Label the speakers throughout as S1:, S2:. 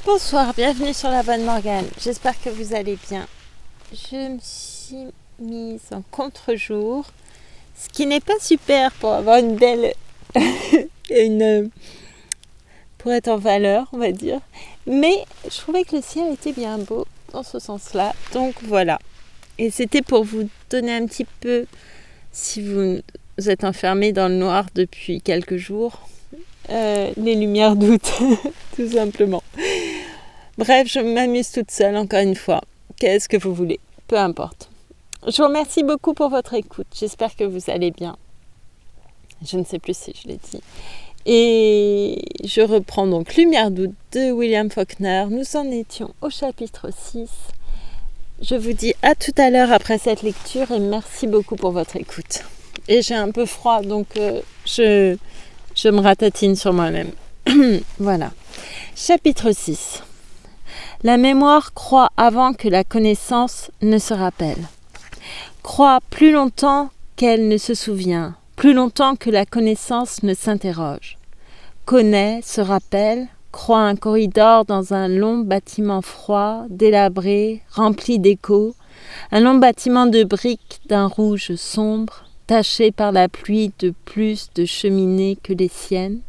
S1: Bonsoir, bienvenue sur la Bonne Morgane. J'espère que vous allez bien. Je me suis mise en contre-jour, ce qui n'est pas super pour avoir une belle... pour être en valeur, on va dire. Mais je trouvais que le ciel était bien beau dans ce sens-là. Donc voilà. Et c'était pour vous donner un petit peu, si vous êtes enfermé dans le noir depuis quelques jours, les lumières d'août, tout simplement. Bref, je m'amuse toute seule, encore une fois. Qu'est-ce que vous voulez ? Peu importe. Je vous remercie beaucoup pour votre écoute. J'espère que vous allez bien. Je ne sais plus si je l'ai dit. Et je reprends donc Lumière d'août de William Faulkner. Nous en étions au chapitre 6. Je vous dis à tout à l'heure après cette lecture et merci beaucoup pour votre écoute. Et j'ai un peu froid, donc je me ratatine sur moi-même. Voilà. Chapitre 6. La mémoire croit avant que la connaissance ne se rappelle. Croit plus longtemps qu'elle ne se souvient, plus longtemps que la connaissance ne s'interroge. Connaît, se rappelle, croit un corridor dans un long bâtiment froid, délabré, rempli d'échos, un long bâtiment de briques d'un rouge sombre, taché par la pluie de plus de cheminées que les siennes,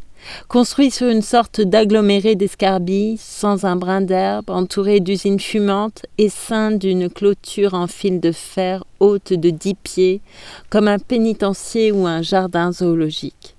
S1: construit sur une sorte d'aggloméré d'escarbilles, sans un brin d'herbe, entouré d'usines fumantes et ceint d'une clôture en fil de fer haute de 10 pieds, comme un pénitencier ou un jardin zoologique.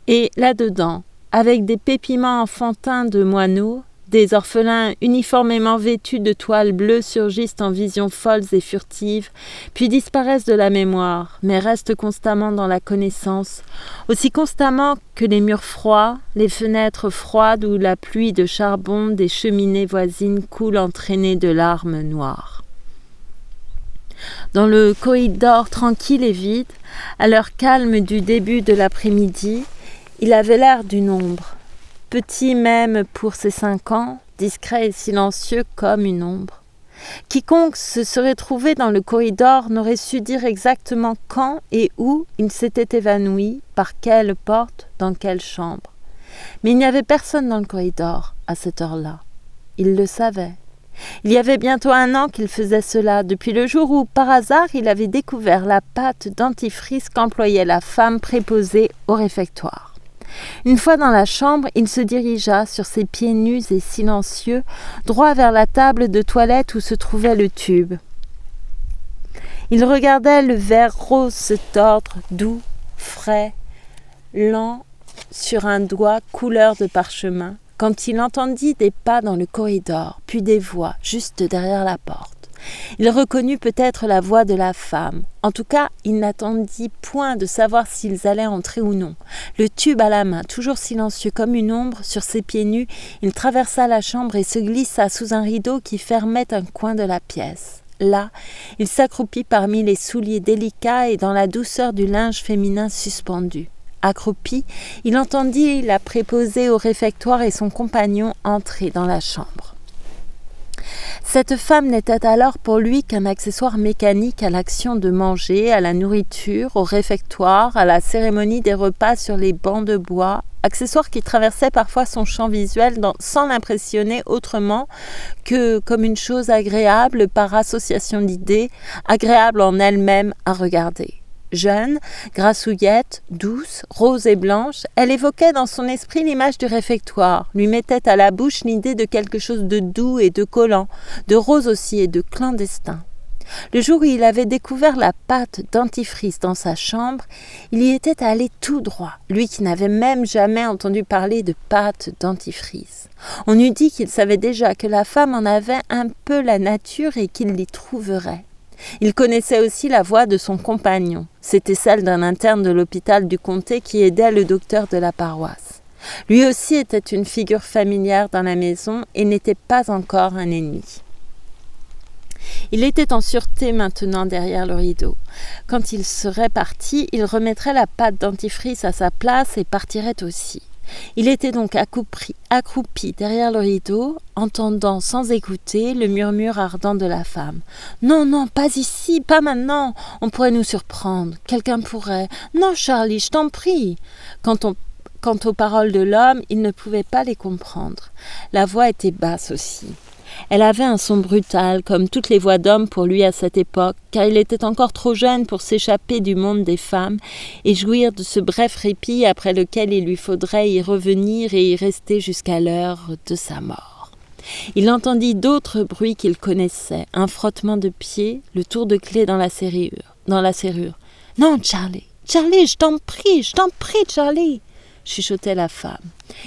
S1: Et là-dedans, avec des pépiments enfantins de moineaux, des orphelins uniformément vêtus de toiles bleues surgissent en visions folles et furtives, puis disparaissent de la mémoire, mais restent constamment dans la connaissance, aussi constamment que les murs froids, les fenêtres froides où la pluie de charbon des cheminées voisines coule entraînée de larmes noires. Dans le corridor tranquille et vide, à l'heure calme du début de l'après-midi, il avait l'air d'une ombre. Petit même pour ses 5 ans, discret et silencieux comme une ombre. Quiconque se serait trouvé dans le corridor n'aurait su dire exactement quand et où il s'était évanoui, par quelle porte, dans quelle chambre. Mais il n'y avait personne dans le corridor à cette heure-là. Il le savait. Il y avait bientôt 1 an qu'il faisait cela, depuis le jour où, par hasard, il avait découvert la pâte dentifrice qu'employait la femme préposée au réfectoire. Une fois dans la chambre, il se dirigea, sur ses pieds nus et silencieux, droit vers la table de toilette où se trouvait le tube. Il regardait le verre rose se tordre, doux, frais, lent, sur un doigt couleur de parchemin, quand il entendit des pas dans le corridor, puis des voix juste derrière la porte. Il reconnut peut-être la voix de la femme. En tout cas, il n'attendit point de savoir s'ils allaient entrer ou non. Le tube à la main, toujours silencieux comme une ombre, sur ses pieds nus, il traversa la chambre et se glissa sous un rideau qui fermait un coin de la pièce. Là, il s'accroupit parmi les souliers délicats et dans la douceur du linge féminin suspendu. Accroupi, il entendit la préposée au réfectoire et son compagnon entrer dans la chambre. Cette femme n'était alors pour lui qu'un accessoire mécanique à l'action de manger, à la nourriture, au réfectoire, à la cérémonie des repas sur les bancs de bois, accessoire qui traversait parfois son champ visuel sans l'impressionner autrement que comme une chose agréable par association d'idées, agréable en elle-même à regarder. Jeune, grassouillette, douce, rose et blanche, elle évoquait dans son esprit l'image du réfectoire, lui mettait à la bouche l'idée de quelque chose de doux et de collant, de rose aussi et de clandestin. Le jour où il avait découvert la pâte dentifrice dans sa chambre, il y était allé tout droit, lui qui n'avait même jamais entendu parler de pâte dentifrice. On eût dit qu'il savait déjà que la femme en avait un peu la nature et qu'il l'y trouverait. Il connaissait aussi la voix de son compagnon. C'était celle d'un interne de l'hôpital du comté qui aidait le docteur de la paroisse. Lui aussi était une figure familière dans la maison et n'était pas encore un ennemi. Il était en sûreté maintenant derrière le rideau. Quand il serait parti, il remettrait la pâte dentifrice à sa place et partirait aussi. Il était donc accroupi derrière le rideau, entendant sans écouter le murmure ardent de la femme. « Non, non, pas ici, pas maintenant, on pourrait nous surprendre, quelqu'un pourrait. Non, Charlie, je t'en prie. » quant aux paroles de l'homme, il ne pouvait pas les comprendre. La voix était basse aussi. Elle avait un son brutal, comme toutes les voix d'hommes pour lui à cette époque, car il était encore trop jeune pour s'échapper du monde des femmes et jouir de ce bref répit après lequel il lui faudrait y revenir et y rester jusqu'à l'heure de sa mort. Il entendit d'autres bruits qu'il connaissait, un frottement de pieds, le tour de clé dans la serrure. « Non, Charlie, je t'en prie, Charlie !» chuchotait la femme.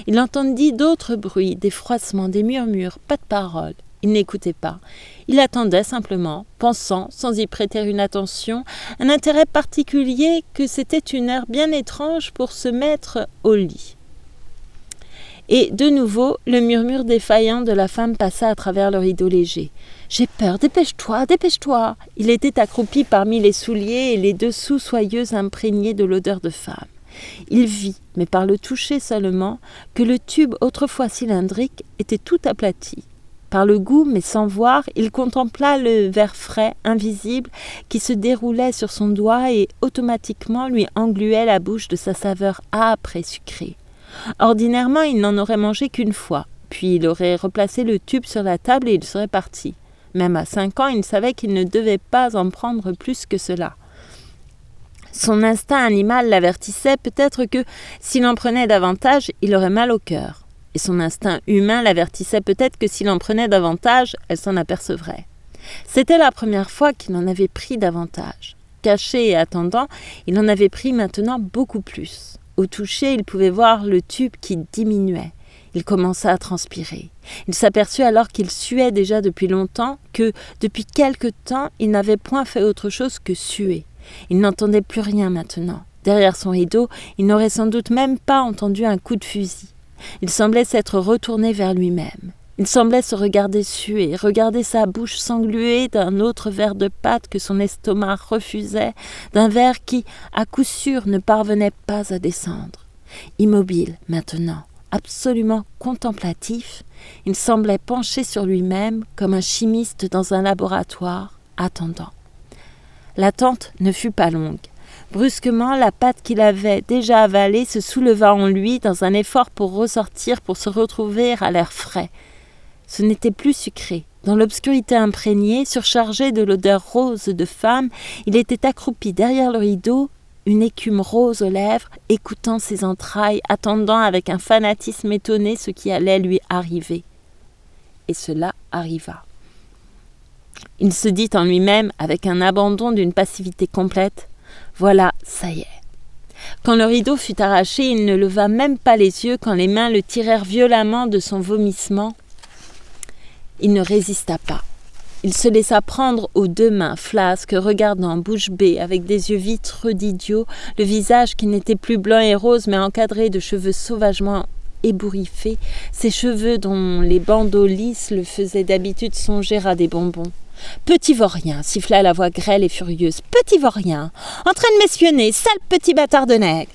S1: Il entendit d'autres bruits, des froissements, des murmures, pas de paroles. Il n'écoutait pas. Il attendait simplement, pensant, sans y prêter une attention, un intérêt particulier que c'était une heure bien étrange pour se mettre au lit. Et de nouveau, le murmure défaillant de la femme passa à travers le rideau léger. « J'ai peur, dépêche-toi !» Il était accroupi parmi les souliers et les dessous soyeux imprégnés de l'odeur de femme. Il vit, mais par le toucher seulement, que le tube autrefois cylindrique était tout aplati. Par le goût, mais sans voir, il contempla le verre frais, invisible, qui se déroulait sur son doigt et automatiquement lui engluait la bouche de sa saveur âpre et sucrée. Ordinairement, il n'en aurait mangé qu'une fois, puis il aurait replacé le tube sur la table et il serait parti. Même à 5 ans, il savait qu'il ne devait pas en prendre plus que cela. Son instinct animal l'avertissait peut-être que, s'il en prenait davantage, il aurait mal au cœur. Et son instinct humain l'avertissait peut-être que s'il en prenait davantage, elle s'en apercevrait. C'était la première fois qu'il en avait pris davantage. Caché et attendant, il en avait pris maintenant beaucoup plus. Au toucher, il pouvait voir le tube qui diminuait. Il commença à transpirer. Il s'aperçut alors qu'il suait déjà depuis longtemps, que, depuis quelque temps, il n'avait point fait autre chose que suer. Il n'entendait plus rien maintenant. Derrière son rideau, il n'aurait sans doute même pas entendu un coup de fusil. Il semblait s'être retourné vers lui-même. Il semblait se regarder suer, regarder sa bouche s'engluer d'un autre verre de pâte que son estomac refusait, d'un verre qui, à coup sûr, ne parvenait pas à descendre. Immobile, maintenant, absolument contemplatif, il semblait penché sur lui-même comme un chimiste dans un laboratoire, attendant. L'attente ne fut pas longue. Brusquement, la pâte qu'il avait déjà avalée se souleva en lui dans un effort pour ressortir, pour se retrouver à l'air frais. Ce n'était plus sucré. Dans l'obscurité imprégnée, surchargé de l'odeur rose de femme, il était accroupi derrière le rideau, une écume rose aux lèvres, écoutant ses entrailles, attendant avec un fanatisme étonné ce qui allait lui arriver. Et cela arriva. Il se dit en lui-même, avec un abandon d'une passivité complète, « Voilà, ça y est ». Quand le rideau fut arraché, il ne leva même pas les yeux quand les mains le tirèrent violemment de son vomissement. Il ne résista pas. Il se laissa prendre aux 2 mains, flasque, regardant, bouche bée, avec des yeux vitreux d'idiot, le visage qui n'était plus blanc et rose, mais encadré de cheveux sauvagement ébouriffés, ces cheveux dont les bandeaux lisses le faisaient d'habitude songer à des bonbons. « Petit vaurien !» siffla la voix grêle et furieuse. « Petit vaurien ! En train de m'espionner, sale petit bâtard de nègre !»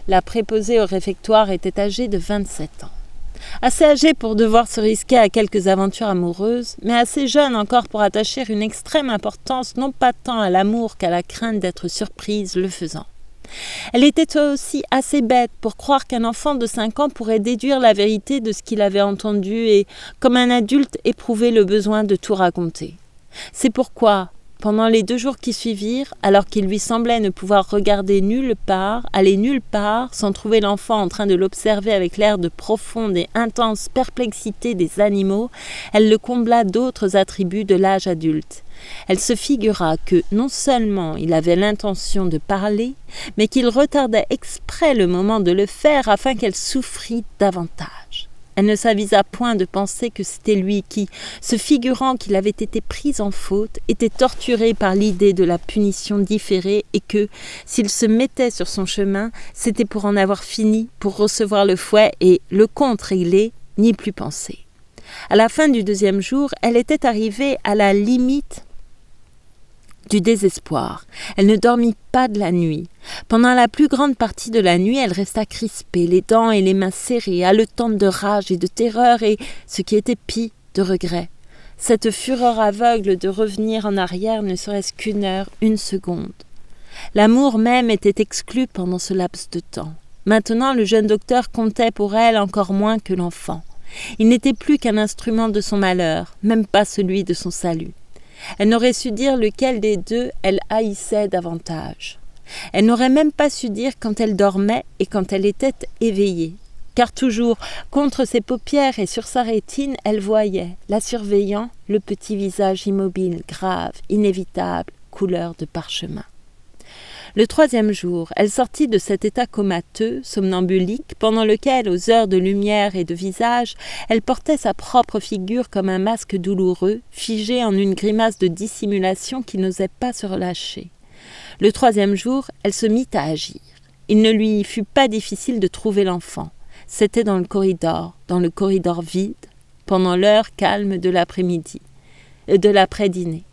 S1: La préposée au réfectoire était âgée de 27 ans. Assez âgée pour devoir se risquer à quelques aventures amoureuses, mais assez jeune encore pour attacher une extrême importance non pas tant à l'amour qu'à la crainte d'être surprise le faisant. Elle était aussi assez bête pour croire qu'un enfant de 5 ans pourrait déduire la vérité de ce qu'il avait entendu et, comme un adulte, éprouver le besoin de tout raconter. C'est pourquoi, pendant les 2 jours qui suivirent, alors qu'il lui semblait ne pouvoir regarder nulle part, aller nulle part, sans trouver l'enfant en train de l'observer avec l'air de profonde et intense perplexité des animaux, elle le combla d'autres attributs de l'âge adulte. Elle se figura que, non seulement il avait l'intention de parler, mais qu'il retardait exprès le moment de le faire afin qu'elle souffrît davantage. Elle ne s'avisa point de penser que c'était lui qui, se figurant qu'il avait été pris en faute, était torturé par l'idée de la punition différée et que, s'il se mettait sur son chemin, c'était pour en avoir fini, pour recevoir le fouet et, le compte réglé, n'y plus penser. À la fin du 2e jour, elle était arrivée à la limite du désespoir. Elle ne dormit pas de la nuit. Pendant la plus grande partie de la nuit, elle resta crispée, les dents et les mains serrées, haletante de rage et de terreur et, ce qui était pis, de regret. Cette fureur aveugle de revenir en arrière ne serait-ce qu'1 heure, 1 seconde. L'amour même était exclu pendant ce laps de temps. Maintenant, le jeune docteur comptait pour elle encore moins que l'enfant. Il n'était plus qu'un instrument de son malheur, même pas celui de son salut. Elle n'aurait su dire lequel des deux elle haïssait davantage. Elle n'aurait même pas su dire quand elle dormait et quand elle était éveillée. Car toujours, contre ses paupières et sur sa rétine, elle voyait, la surveillant, le petit visage immobile, grave, inévitable, couleur de parchemin. Le 3e jour, elle sortit de cet état comateux, somnambulique, pendant lequel, aux heures de lumière et de visage, elle portait sa propre figure comme un masque douloureux, figé en une grimace de dissimulation qui n'osait pas se relâcher. Le 3e jour, elle se mit à agir. Il ne lui fut pas difficile de trouver l'enfant. C'était dans le corridor vide, pendant l'heure calme de l'après-midi, de l'après-dîner.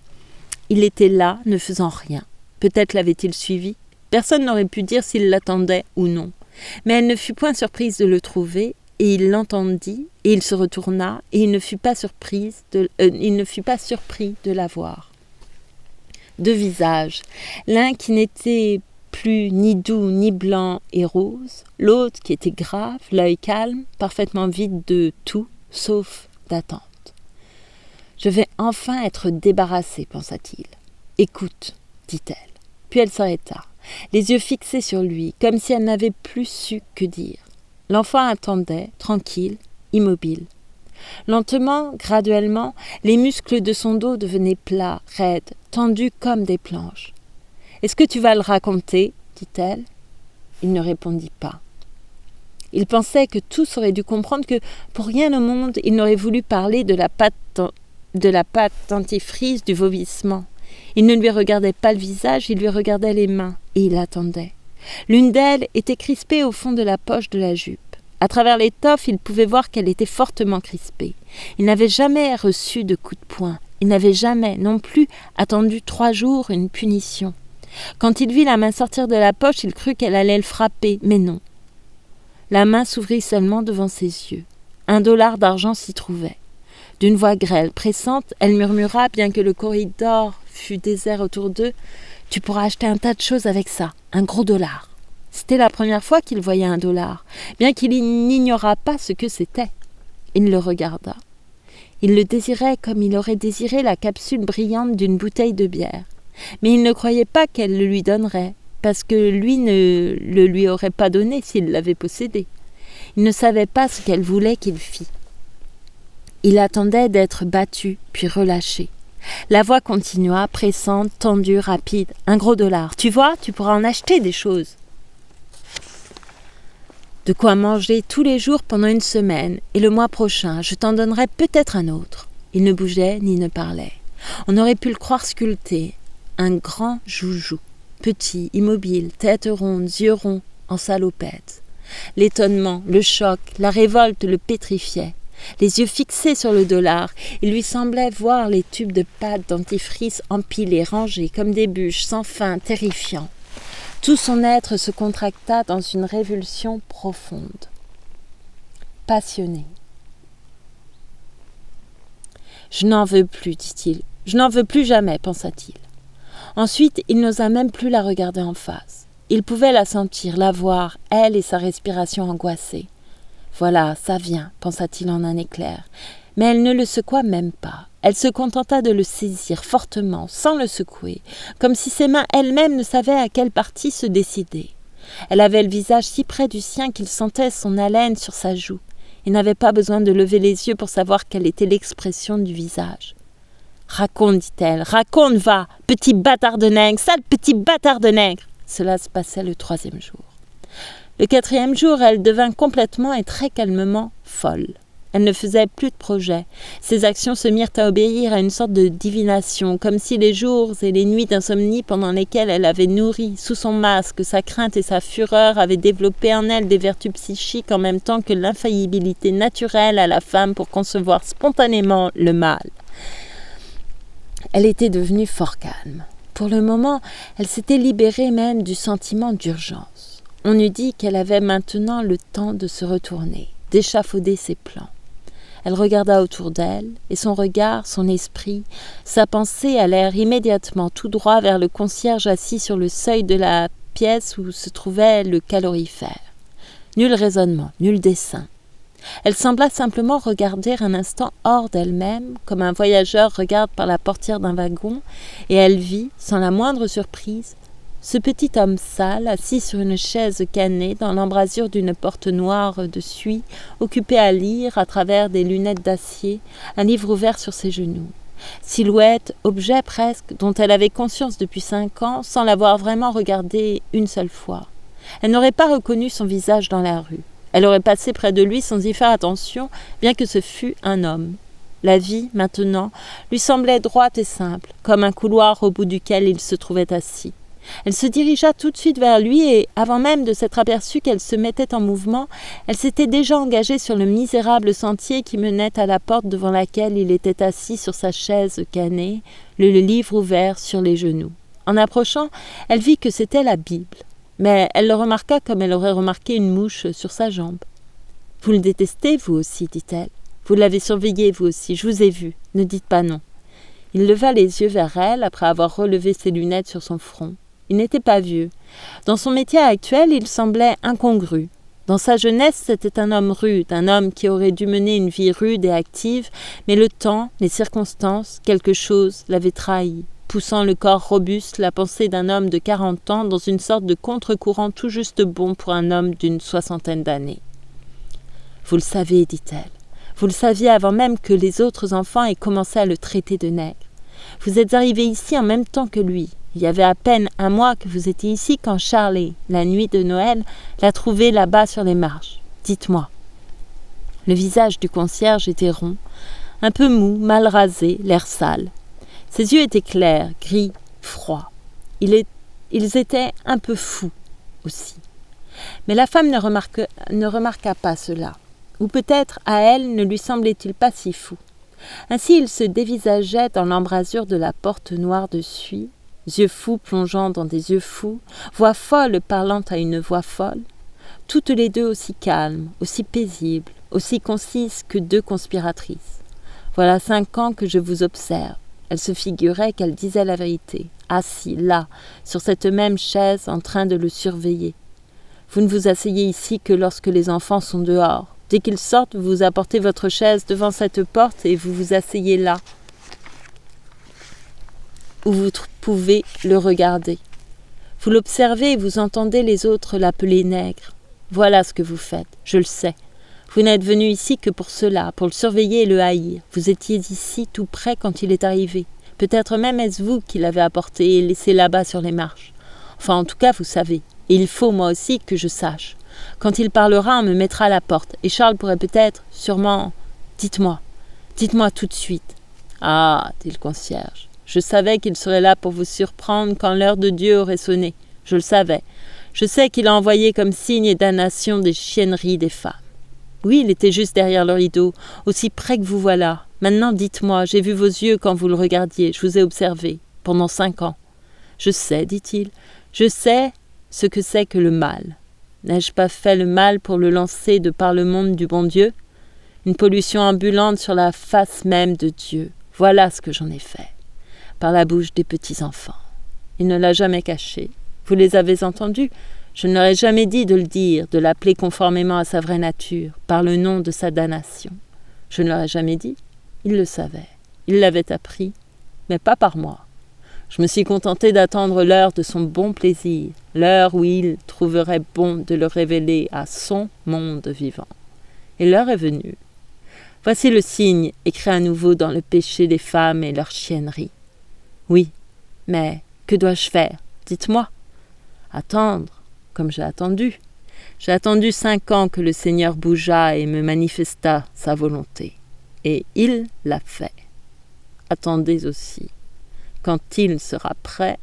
S1: Il était là, ne faisant rien. Peut-être l'avait-il suivi. Personne n'aurait pu dire s'il l'attendait ou non. Mais elle ne fut point surprise de le trouver, et il l'entendit, et il se retourna, et il ne fut pas surpris de la voir. 2 visages, l'un qui n'était plus ni doux, ni blanc et rose, l'autre qui était grave, l'œil calme, parfaitement vide de tout, sauf d'attente. « Je vais enfin être débarrassée, pensa-t-il. « Écoute, dit-elle. Puis elle s'arrêta, les yeux fixés sur lui, comme si elle n'avait plus su que dire. L'enfant attendait, tranquille, immobile. Lentement, graduellement, les muscles de son dos devenaient plats, raides, tendus comme des planches. « Est-ce que tu vas le raconter ?» dit-elle. Il ne répondit pas. Il pensait que tous auraient dû comprendre que, pour rien au monde, il n'aurait voulu parler de la pâte dentifrice du vomissement. Il ne lui regardait pas le visage, il lui regardait les mains, et il attendait. L'une d'elles était crispée au fond de la poche de la jupe. À travers l'étoffe, il pouvait voir qu'elle était fortement crispée. Il n'avait jamais reçu de coup de poing. Il n'avait jamais, non plus, attendu 3 jours une punition. Quand il vit la main sortir de la poche, il crut qu'elle allait le frapper, mais non. La main s'ouvrit seulement devant ses yeux. $1 d'argent s'y trouvait. D'une voix grêle, pressante, elle murmura, bien que le corridor fût désert autour d'eux, « Tu pourras acheter un tas de choses avec ça, un gros $. » C'était la première fois qu'il voyait $1, bien qu'il n'ignorât pas ce que c'était. Il le regarda. Il le désirait comme il aurait désiré la capsule brillante d'une bouteille de bière. Mais il ne croyait pas qu'elle le lui donnerait, parce que lui ne le lui aurait pas donné s'il l'avait possédé. Il ne savait pas ce qu'elle voulait qu'il fît. Il attendait d'être battu, puis relâché. La voix continua, pressante, tendue, rapide. « Un gros $. Tu vois, tu pourras en acheter des choses. » De quoi manger tous les jours pendant 1 semaine, et le mois prochain, je t'en donnerai peut-être un autre. Il ne bougeait ni ne parlait. On aurait pu le croire sculpté. Un grand joujou, petit, immobile, tête ronde, yeux ronds, en salopette. L'étonnement, le choc, la révolte le pétrifiaient. Les yeux fixés sur le $, il lui semblait voir les tubes de pâte dentifrice empilés, rangés comme des bûches, sans fin, terrifiants. Tout son être se contracta dans une révulsion profonde. Passionné. « Je n'en veux plus, dit-il. Je n'en veux plus jamais, pensa-t-il. Ensuite, il n'osa même plus la regarder en face. Il pouvait la sentir, la voir, elle et sa respiration angoissée. Voilà, ça vient, pensa-t-il en un éclair. Mais elle ne le secoua même pas. Elle se contenta de le saisir fortement, sans le secouer, comme si ses mains elles-mêmes ne savaient à quelle partie se décider. Elle avait le visage si près du sien qu'il sentait son haleine sur sa joue. Il n'avait pas besoin de lever les yeux pour savoir quelle était l'expression du visage. « Raconte, dit-elle, raconte, va, petit bâtard de nègre, sale petit bâtard de nègre !» Cela se passait le 3e jour. Le 4e jour, elle devint complètement et très calmement folle. Elle ne faisait plus de projets. Ses actions se mirent à obéir à une sorte de divination, comme si les jours et les nuits d'insomnie pendant lesquelles elle avait nourri, sous son masque, sa crainte et sa fureur avaient développé en elle des vertus psychiques en même temps que l'infaillibilité naturelle à la femme pour concevoir spontanément le mal. Elle était devenue fort calme. Pour le moment, elle s'était libérée même du sentiment d'urgence. On eût dit qu'elle avait maintenant le temps de se retourner, d'échafauder ses plans. Elle regarda autour d'elle, et son regard, son esprit, sa pensée allèrent immédiatement tout droit vers le concierge assis sur le seuil de la pièce où se trouvait le calorifère. Nul raisonnement, nul dessein. Elle sembla simplement regarder un instant hors d'elle-même, comme un voyageur regarde par la portière d'un wagon, et elle vit, sans la moindre surprise, ce petit homme sale, assis sur une chaise canée dans l'embrasure d'une porte noire de suie, occupé à lire, à travers des lunettes d'acier, un livre ouvert sur ses genoux. Silhouette, objet presque, dont elle avait conscience depuis 5 ans, sans l'avoir vraiment regardé une seule fois. Elle n'aurait pas reconnu son visage dans la rue. Elle aurait passé près de lui sans y faire attention, bien que ce fût un homme. La vie, maintenant, lui semblait droite et simple, comme un couloir au bout duquel il se trouvait assis. Elle se dirigea tout de suite vers lui et, avant même de s'être aperçue qu'elle se mettait en mouvement, elle s'était déjà engagée sur le misérable sentier qui menait à la porte devant laquelle il était assis sur sa chaise canée, le livre ouvert sur les genoux. En approchant, elle vit que c'était la Bible, mais elle le remarqua comme elle aurait remarqué une mouche sur sa jambe. « Vous le détestez, vous aussi, dit-elle. Vous l'avez surveillé, vous aussi, je vous ai vu, ne dites pas non. » Il leva les yeux vers elle après avoir relevé ses lunettes sur son front. Il n'était pas vieux. Dans son métier actuel, il semblait incongru. Dans sa jeunesse, c'était un homme rude, un homme qui aurait dû mener une vie rude et active, mais le temps, les circonstances, quelque chose l'avait trahi, poussant le corps robuste, la pensée d'un homme de 40 ans dans une sorte de contre-courant tout juste bon pour un homme d'une 60aine d'années. « Vous le savez, dit-elle. Vous le saviez avant même que les autres enfants aient commencé à le traiter de nègre. Vous êtes arrivé ici en même temps que lui. Il y avait à peine 1 mois que vous étiez ici quand Charlie, la nuit de Noël, l'a trouvé là-bas sur les marches. Dites-moi. » Le visage du concierge était rond, un peu mou, mal rasé, l'air sale. Ses yeux étaient clairs, gris, froids. Ils étaient un peu fous aussi. Mais la femme ne remarqua pas cela. Ou peut-être, à elle, ne lui semblait-il pas si fou. Ainsi il se dévisageait dans l'embrasure de la porte noire de suie, yeux fous plongeant dans des yeux fous, voix folle parlant à une voix folle, toutes les deux aussi calmes, aussi paisibles, aussi concises que 2 conspiratrices. Voilà 5 ans que je vous observe. Elle se figurait qu'elle disait la vérité, assis là, sur cette même chaise, en train de le surveiller. Vous ne vous asseyez ici que lorsque les enfants sont dehors. Dès qu'ils sortent, vous apportez votre chaise devant cette porte et vous vous asseyez là, où vous pouvez le regarder. Vous l'observez et vous entendez les autres l'appeler nègre. Voilà ce que vous faites, je le sais. Vous n'êtes venu ici que pour cela, pour le surveiller et le haïr. Vous étiez ici tout près quand il est arrivé. Peut-être même est-ce vous qui l'avez apporté et laissé là-bas sur les marches. Enfin, en tout cas, vous savez. Et il faut, moi aussi, que je sache. Quand il parlera, on me mettra à la porte. Et Charles pourrait peut-être, sûrement... Dites-moi tout de suite. Ah, dit le concierge. Je savais qu'il serait là pour vous surprendre quand l'heure de Dieu aurait sonné. Je le savais. Je sais qu'il a envoyé comme signe et damnation des chienneries des femmes. Oui, il était juste derrière le rideau, aussi près que vous voilà. Maintenant, dites-moi, j'ai vu vos yeux quand vous le regardiez, je vous ai observé, pendant 5 ans. Je sais, dit-il, je sais ce que c'est que le mal. N'ai-je pas fait le mal pour le lancer de par le monde du bon Dieu? Une pollution ambulante sur la face même de Dieu. Voilà ce que j'en ai fait. Par la bouche des petits-enfants. Il ne l'a jamais caché. Vous les avez entendus? Je ne leur ai jamais dit de le dire, de l'appeler conformément à sa vraie nature, par le nom de sa damnation. Je ne leur ai jamais dit. Ils le savaient. Ils l'avaient appris, mais pas par moi. Je me suis contentée d'attendre l'heure de son bon plaisir, l'heure où il trouverait bon de le révéler à son monde vivant. Et l'heure est venue. Voici le signe écrit à nouveau dans le péché des femmes et leur chiennerie. Oui, mais que dois-je faire? Dites-moi. Attendre, comme j'ai attendu. J'ai attendu 5 ans que le Seigneur bougea et me manifesta sa volonté. Et il l'a fait. Attendez aussi. Quand il sera prêt,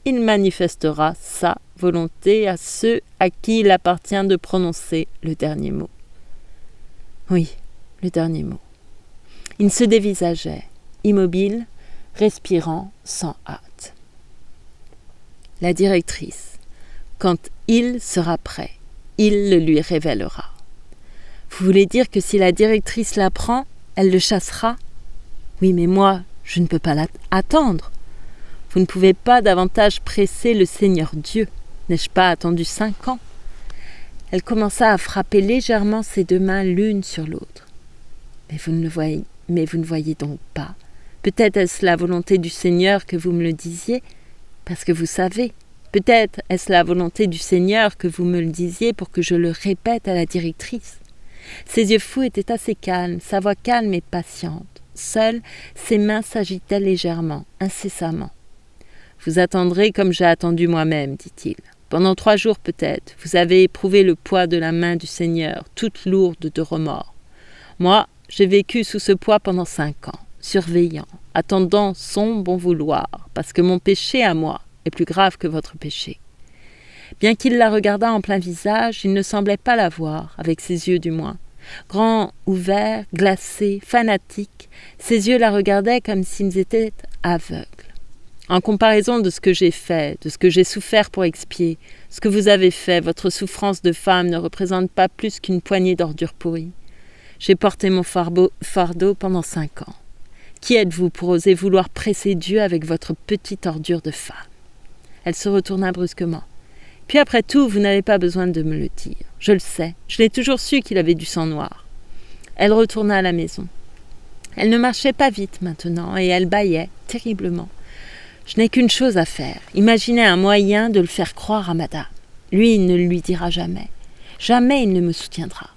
S1: il manifestera sa volonté à ceux à qui il appartient de prononcer le dernier mot. Oui, le dernier mot. Il se dévisageait, immobile, respirant sans hâte. La directrice, quand il sera prêt, il le lui révélera. Vous voulez dire que si la directrice l'apprend, elle le chassera? Oui, mais moi, je ne peux pas l'attendre. Vous ne pouvez pas davantage presser le Seigneur Dieu. N'ai-je pas attendu 5 ans? Elle commença à frapper légèrement ses deux mains l'une sur l'autre. Mais vous ne voyez donc pas. Peut-être est-ce la volonté du Seigneur que vous me le disiez, parce que vous savez. Peut-être est-ce la volonté du Seigneur que vous me le disiez pour que je le répète à la directrice. Ses yeux fous étaient assez calmes, sa voix calme et patiente. Seules, ses mains s'agitaient légèrement, incessamment. « Vous attendrez comme j'ai attendu moi-même, dit-il. Pendant 3 jours peut-être, vous avez éprouvé le poids de la main du Seigneur, toute lourde de remords. Moi, j'ai vécu sous ce poids pendant 5 ans, surveillant, attendant son bon vouloir, parce que mon péché à moi est plus grave que votre péché. » Bien qu'il la regardât en plein visage, il ne semblait pas la voir, avec ses yeux du moins. Grands, ouverts, glacés, fanatiques, ses yeux la regardaient comme s'ils étaient aveugles. En comparaison de ce que j'ai fait, de ce que j'ai souffert pour expier, ce que vous avez fait, votre souffrance de femme ne représente pas plus qu'une poignée d'ordures pourries. J'ai porté mon fardeau pendant 5 ans. Qui êtes-vous pour oser vouloir presser Dieu avec votre petite ordure de femme ? Elle se retourna brusquement. Puis après tout, vous n'avez pas besoin de me le dire. Je le sais, je l'ai toujours su qu'il avait du sang noir. Elle retourna à la maison. Elle ne marchait pas vite maintenant et elle bâillait terriblement. Je n'ai qu'une chose à faire, imaginer un moyen de le faire croire à madame. Lui, il ne lui dira jamais. Jamais il ne me soutiendra.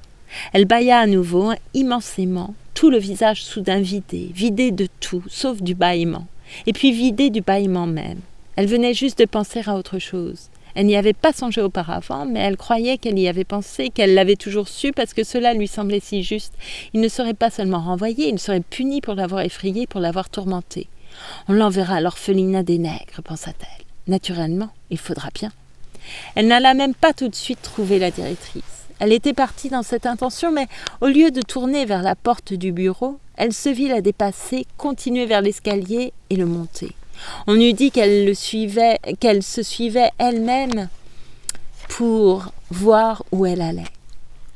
S1: Elle bâilla à nouveau, immensément, tout le visage soudain vidé de tout, sauf du bâillement. Et puis vidé du bâillement même. Elle venait juste de penser à autre chose. Elle n'y avait pas songé auparavant, mais elle croyait qu'elle y avait pensé, qu'elle l'avait toujours su, parce que cela lui semblait si juste. Il ne serait pas seulement renvoyé, il serait puni pour l'avoir effrayé, pour l'avoir tourmenté. On l'enverra à l'orphelinat des nègres, pensa-t-elle. Naturellement, il faudra bien. Elle n'alla même pas tout de suite trouver la directrice. Elle était partie dans cette intention, mais au lieu de tourner vers la porte du bureau, elle se vit la dépasser, continuer vers l'escalier et le monter. On eût dit qu'elle se suivait elle-même pour voir où elle allait.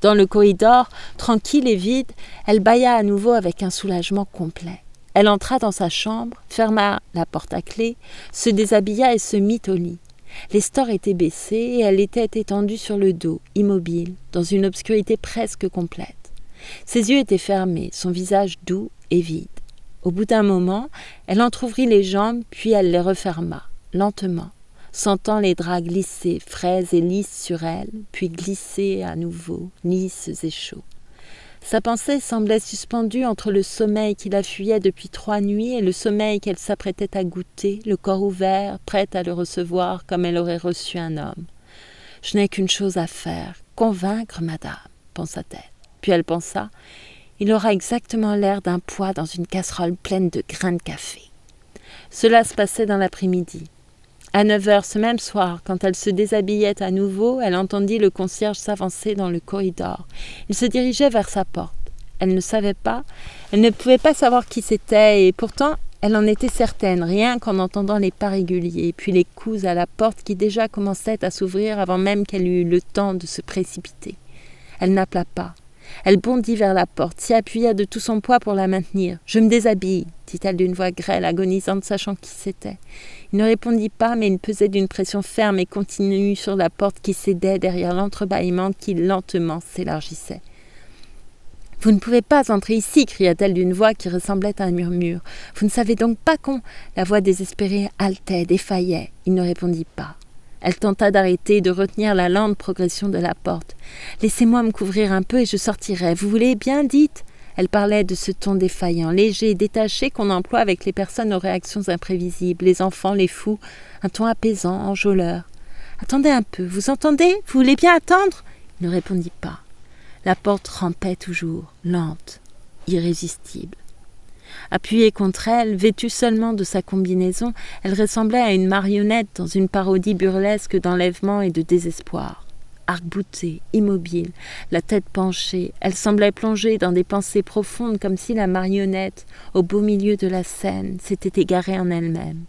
S1: Dans le corridor, tranquille et vide, elle bâilla à nouveau avec un soulagement complet. Elle entra dans sa chambre, ferma la porte à clé, se déshabilla et se mit au lit. Les stores étaient baissés et elle était étendue sur le dos, immobile, dans une obscurité presque complète. Ses yeux étaient fermés, son visage doux et vide. Au bout d'un moment, elle entr'ouvrit les jambes, puis elle les referma, lentement, sentant les draps glisser, frais et lisses sur elle, puis glisser à nouveau, lisses et chauds. Sa pensée semblait suspendue entre le sommeil qui la fuyait depuis 3 nuits et le sommeil qu'elle s'apprêtait à goûter, le corps ouvert, prête à le recevoir comme elle aurait reçu un homme. « Je n'ai qu'une chose à faire, convaincre madame, » pensa-t-elle. Puis elle pensa, « Il aura exactement l'air d'un pois dans une casserole pleine de grains de café. » Cela se passait dans l'après-midi. À 9h ce même soir, quand elle se déshabillait à nouveau, elle entendit le concierge s'avancer dans le corridor. Il se dirigeait vers sa porte. Elle ne savait pas, elle ne pouvait pas savoir qui c'était, et pourtant elle en était certaine, rien qu'en entendant les pas réguliers, puis les coups à la porte qui déjà commençaient à s'ouvrir avant même qu'elle eût eu le temps de se précipiter. Elle n'appela pas. Elle bondit vers la porte, s'y appuya de tout son poids pour la maintenir. « Je me déshabille », dit-elle d'une voix grêle, agonisante, sachant qui c'était. Il ne répondit pas, mais il pesait d'une pression ferme et continue sur la porte qui cédait derrière l'entrebâillement qui lentement s'élargissait. « Vous ne pouvez pas entrer ici !» cria-t-elle d'une voix qui ressemblait à un murmure. « Vous ne savez donc pas qu'on... » La voix désespérée haletait, défaillait. Il ne répondit pas. Elle tenta d'arrêter, de retenir la lente progression de la porte. « Laissez-moi me couvrir un peu et je sortirai. Vous voulez bien, dites ?» Elle parlait de ce ton défaillant, léger, détaché qu'on emploie avec les personnes aux réactions imprévisibles, les enfants, les fous, un ton apaisant, enjôleur. « Attendez un peu, vous entendez ? Vous voulez bien attendre ?» Il ne répondit pas. La porte rampait toujours, lente, irrésistible. Appuyée contre elle, vêtue seulement de sa combinaison, elle ressemblait à une marionnette dans une parodie burlesque d'enlèvement et de désespoir. Arc-boutée, immobile, la tête penchée, elle semblait plongée dans des pensées profondes comme si la marionnette, au beau milieu de la scène, s'était égarée en elle-même.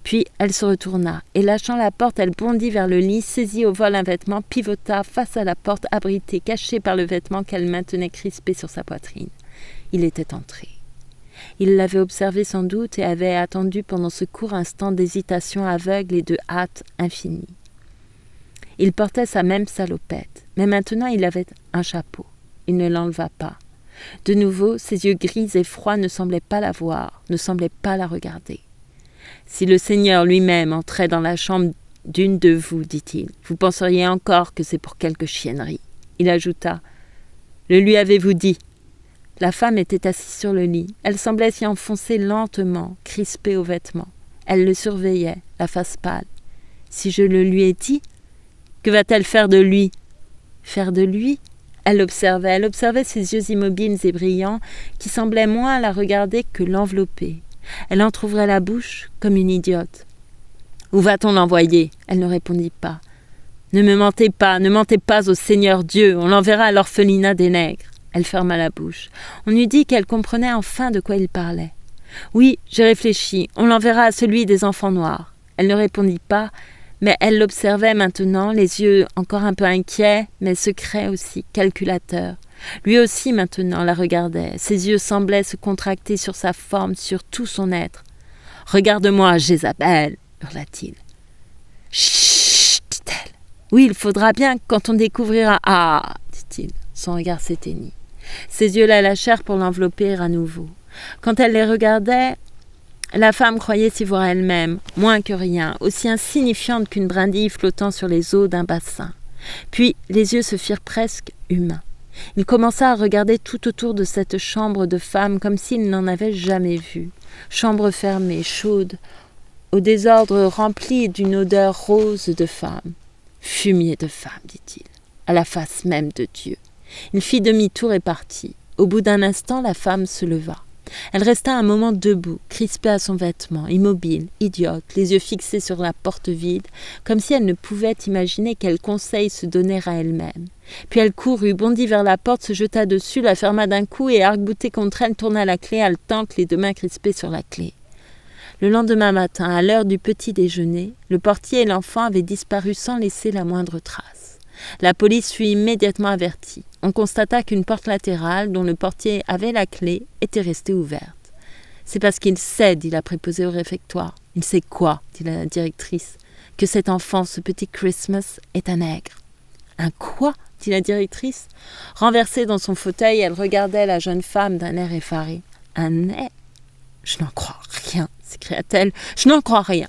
S1: Puis elle se retourna, et lâchant la porte, elle bondit vers le lit, saisit au vol un vêtement, pivota face à la porte abritée, cachée par le vêtement qu'elle maintenait crispé sur sa poitrine. Il était entré. Il l'avait observé sans doute et avait attendu pendant ce court instant d'hésitation aveugle et de hâte infinie. Il portait sa même salopette, mais maintenant il avait un chapeau. Il ne l'enleva pas. De nouveau, ses yeux gris et froids ne semblaient pas la voir, ne semblaient pas la regarder. « Si le Seigneur lui-même entrait dans la chambre d'une de vous, dit-il, vous penseriez encore que c'est pour quelque chiennerie. » Il ajouta, « Le lui avez-vous dit ?» La femme était assise sur le lit. Elle semblait s'y enfoncer lentement, crispée aux vêtements. Elle le surveillait, la face pâle. « Si je le lui ai dit, que va-t-elle faire de lui ?»« Faire de lui ?» Elle observait ses yeux immobiles et brillants qui semblaient moins la regarder que l'envelopper. Elle entrouvrait la bouche comme une idiote. « Où va-t-on l'envoyer ?» Elle ne répondit pas. « Ne mentez pas au Seigneur Dieu, on l'enverra à l'orphelinat des nègres. » Elle ferma la bouche. On eût dit qu'elle comprenait enfin de quoi il parlait. « Oui, j'ai réfléchi, on l'enverra à celui des enfants noirs. » Elle ne répondit pas, mais elle l'observait maintenant, les yeux encore un peu inquiets, mais secrets aussi, calculateurs. Lui aussi maintenant la regardait, ses yeux semblaient se contracter sur sa forme, sur tout son être. « Regarde-moi, Jézabel !» hurla-t-il. « Chut !» dit-elle. « Oui, il faudra bien quand on découvrira... »« Ah !» dit-il. Son regard s'éteignit. Ses yeux la lâchèrent pour l'envelopper à nouveau. Quand elle les regardait, la femme croyait s'y voir elle-même, moins que rien, aussi insignifiante qu'une brindille flottant sur les eaux d'un bassin. Puis les yeux se firent presque humains. Il commença à regarder tout autour de cette chambre de femme comme s'il n'en avait jamais vu. Chambre fermée, chaude, au désordre rempli d'une odeur rose de femme. Fumier de femme, dit-il, à la face même de Dieu. Il fit demi-tour et partit. Au bout d'un instant, la femme se leva. Elle resta un moment debout, crispée à son vêtement, immobile, idiote, les yeux fixés sur la porte vide, comme si elle ne pouvait imaginer quel conseil se donner à elle-même. Puis elle courut, bondit vers la porte, se jeta dessus, la ferma d'un coup et, arc-boutée contre elle, tourna la clé haletante, les deux mains crispées sur la clé. Le lendemain matin, à l'heure du petit déjeuner, le portier et l'enfant avaient disparu sans laisser la moindre trace. La police fut immédiatement avertie. On constata qu'une porte latérale, dont le portier avait la clé, était restée ouverte. « C'est parce qu'il sait, dit la préposée au réfectoire. »« Il sait quoi ?» dit la directrice. « Que cet enfant, ce petit Christmas, est un nègre. »« Un quoi ?» dit la directrice. Renversée dans son fauteuil, elle regardait la jeune femme d'un air effaré. « Un nègre ? Je n'en crois rien, s'écria-t-elle. « Je n'en crois rien. »